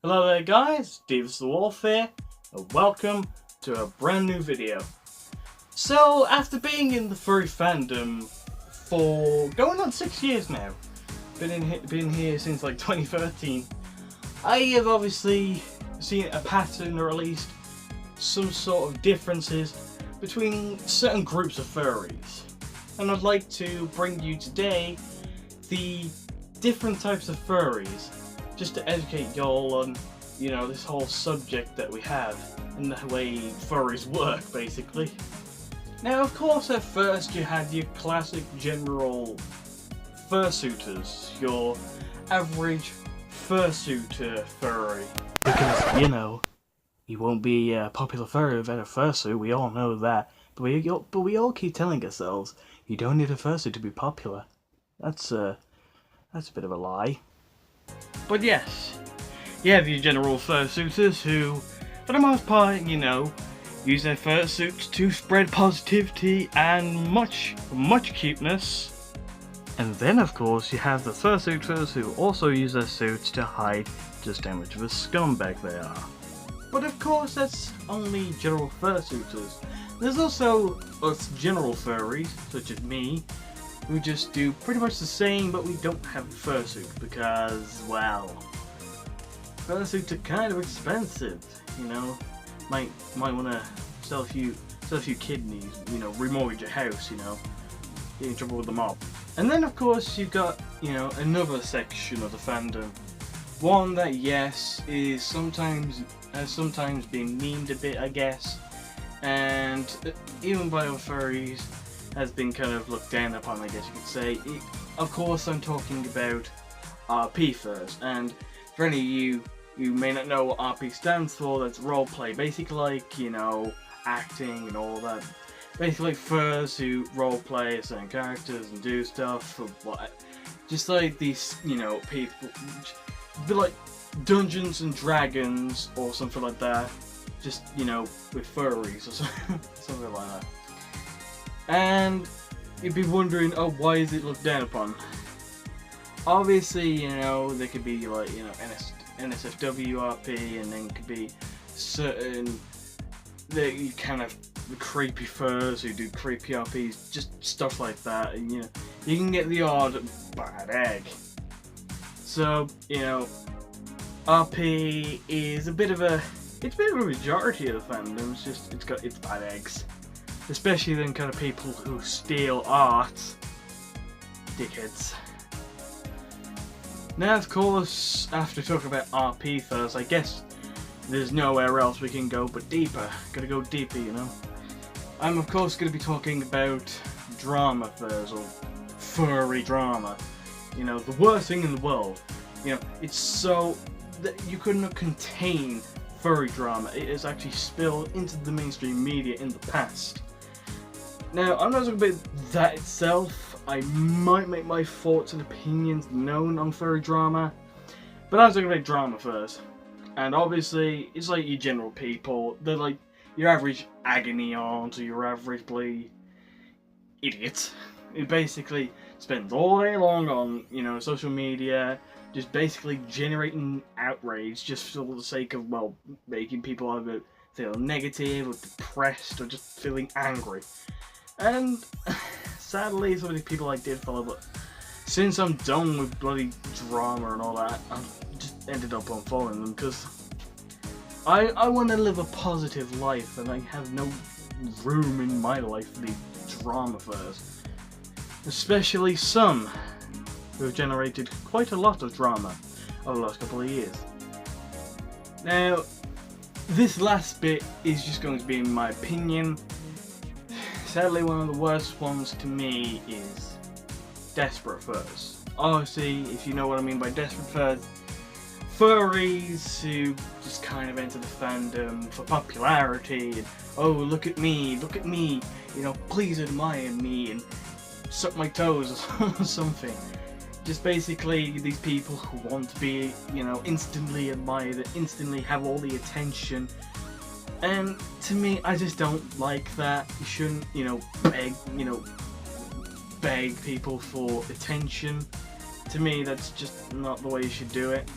Hello there guys, Davis the Wolf here, and welcome to a brand new video. So after being in the furry fandom for going on 6 years now, been here since like 2013, I have obviously seen a pattern, or at least some sort of differences between certain groups of furries. And I'd like to bring you today the different types of furries, just to educate y'all on, this whole subject that we have and the way furries work, basically. Now, of course, at first you had your classic general fursuiters, your average fursuiter furry. Because, you won't be a popular furry without a fursuit, we all know that. But we all keep telling ourselves, you don't need a fursuit to be popular. That's a bit of a lie. But yes, you have your general fursuiters who, for the most part, use their fursuits to spread positivity and much cuteness. And then, of course, you have the fursuiters who also use their suits to hide just how much of a scumbag they are. But of course, that's only general fursuiters. There's also us general furries, such as me, who just do pretty much the same, but we don't have a fursuit because, well, fursuits are kind of expensive. Might want to sell a few kidneys. Remortgage your house. Get in trouble with the mob. And then, of course, you've got another section of the fandom, one that has sometimes been memed a bit, I guess, and even by other furries has been kind of looked down upon, I guess you could say. Of course, I'm talking about RP furs, and for any of you who may not know what RP stands for, that's roleplay. Basically, like, acting and all that. Basically, furs who roleplay certain characters and do stuff, just like these, people, a bit like Dungeons and Dragons or something like that, just, with furries or something like that. And you'd be wondering, oh, why is it looked down upon? Obviously, there could be like, NSFW RP, and then could be certain the kind of creepy furs who do creepy RPs, just stuff like that. And you can get the odd bad egg. So RP is a bit of a majority of the fandom. It's got its bad eggs. Especially them kind of people who steal art. Dickheads. Now, of course, after talking about RP furs, I guess there's nowhere else we can go but deeper. Gotta go deeper, I'm, of course, gonna be talking about drama furs, or furry drama. The worst thing in the world. It's so that you could not contain furry drama. It has actually spilled into the mainstream media in the past. Now, I'm not talking about that itself. I might make my thoughts and opinions known on furry drama, but I'm talking about drama first. And obviously, it's like your general people. They're like your average agony aunt or your average bloody idiot. It basically spends all day long on, social media, just basically generating outrage just for the sake of, well, making people either feel negative or depressed or just feeling angry. And sadly, some of the people I did follow, but since I'm done with bloody drama and all that, I've just ended up unfollowing them because I want to live a positive life, and I have no room in my life for these drama furs. Especially some who have generated quite a lot of drama over the last couple of years. Now, this last bit is just going to be in my opinion. Sadly, one of the worst ones to me is desperate furs. Obviously, if you know what I mean by desperate furs, furries who just kind of enter the fandom for popularity and, oh, look at me, please admire me and suck my toes or something. Just basically these people who want to be, instantly admired, instantly have all the attention. And to me, I just don't like that. You shouldn't, beg people for attention. To me, that's just not the way you should do it.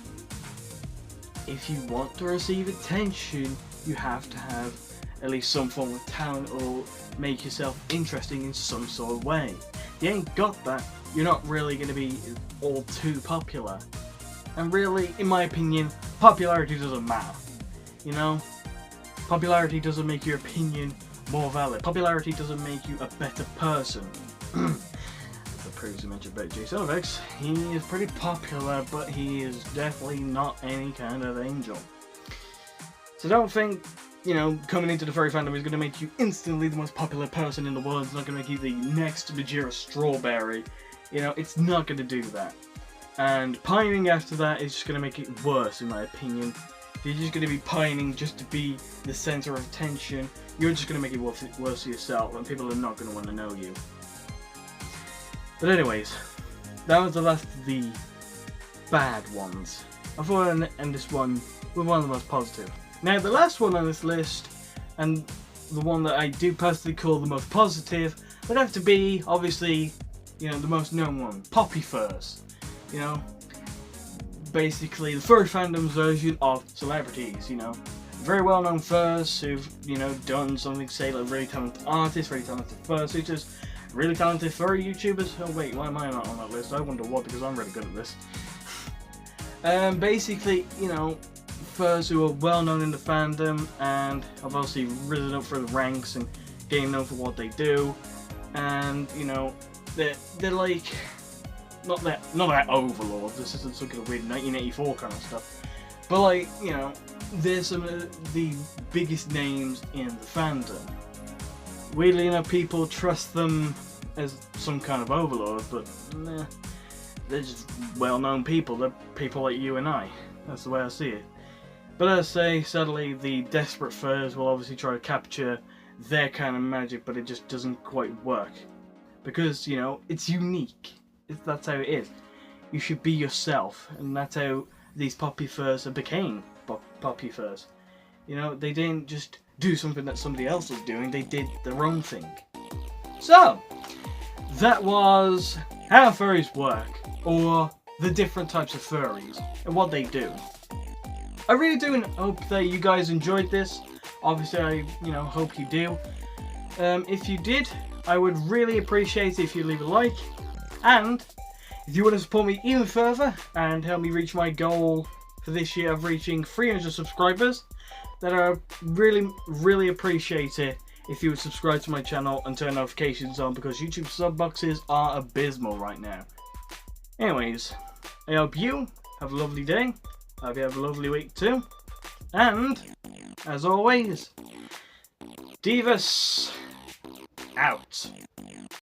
if you want to receive attention, you have to have at least some form of talent or make yourself interesting in some sort of way. If you ain't got that, you're not really going to be all too popular. And really, in my opinion, popularity doesn't matter. You know? Popularity doesn't make your opinion more valid. Popularity doesn't make you a better person. As I previously mentioned about Jason X, he is pretty popular, but he is definitely not any kind of angel. So don't think, you know, coming into the furry fandom is going to make you instantly the most popular person in the world. It's not going to make you the next Majira Strawberry. You know, it's not going to do that. And pining after that is just going to make it worse, in my opinion. If you're just going to be pining just to be the center of attention, you're just going to make it worse for yourself, and people are not going to want to know you. But anyways, that was the last of the bad ones. I thought I'd end this one with one of the most positive. Now, the last one on this list, and the one that I do personally call the most positive, would have to be, obviously, you know, the most known one, Poppy Furs. You know, basically the furry fandom's version of celebrities, you know. Very well known furs who've, you know, done something, say, like really talented artists, really talented fursuiters, really talented furry YouTubers. Oh wait, why am I not on that list? I wonder what, because I'm really good at this. Basically, you know, furs who are well known in the fandom and have obviously risen up through the ranks and getting known for what they do. And, you know, they're like, not that overlords, this isn't some kind of weird 1984 kind of stuff, but like, you know, they're some of the biggest names in the fandom. Weirdly enough, people trust them as some kind of overlord, but nah, they're just well-known people. They're people like you and I. That's the way I see it. But as I say, sadly, the desperate furs will obviously try to capture their kind of magic, but it just doesn't quite work. Because, you know, it's unique. That's how it is. You should be yourself, and that's how these Poppy Furs became Poppy Furs. You know, they didn't just do something that somebody else was doing, they did their own thing. So, that was how furries work, or the different types of furries, and what they do. I really do hope that you guys enjoyed this. Obviously, I, you know, hope you do. If you did, I would really appreciate it if you leave a like. And if you want to support me even further and help me reach my goal for this year of reaching 300 subscribers, then I really appreciate it if you would subscribe to my channel and turn notifications on, because YouTube sub boxes are abysmal right now. Anyways, I hope you have a lovely day. I hope you have a lovely week too. And, as always, Divas out.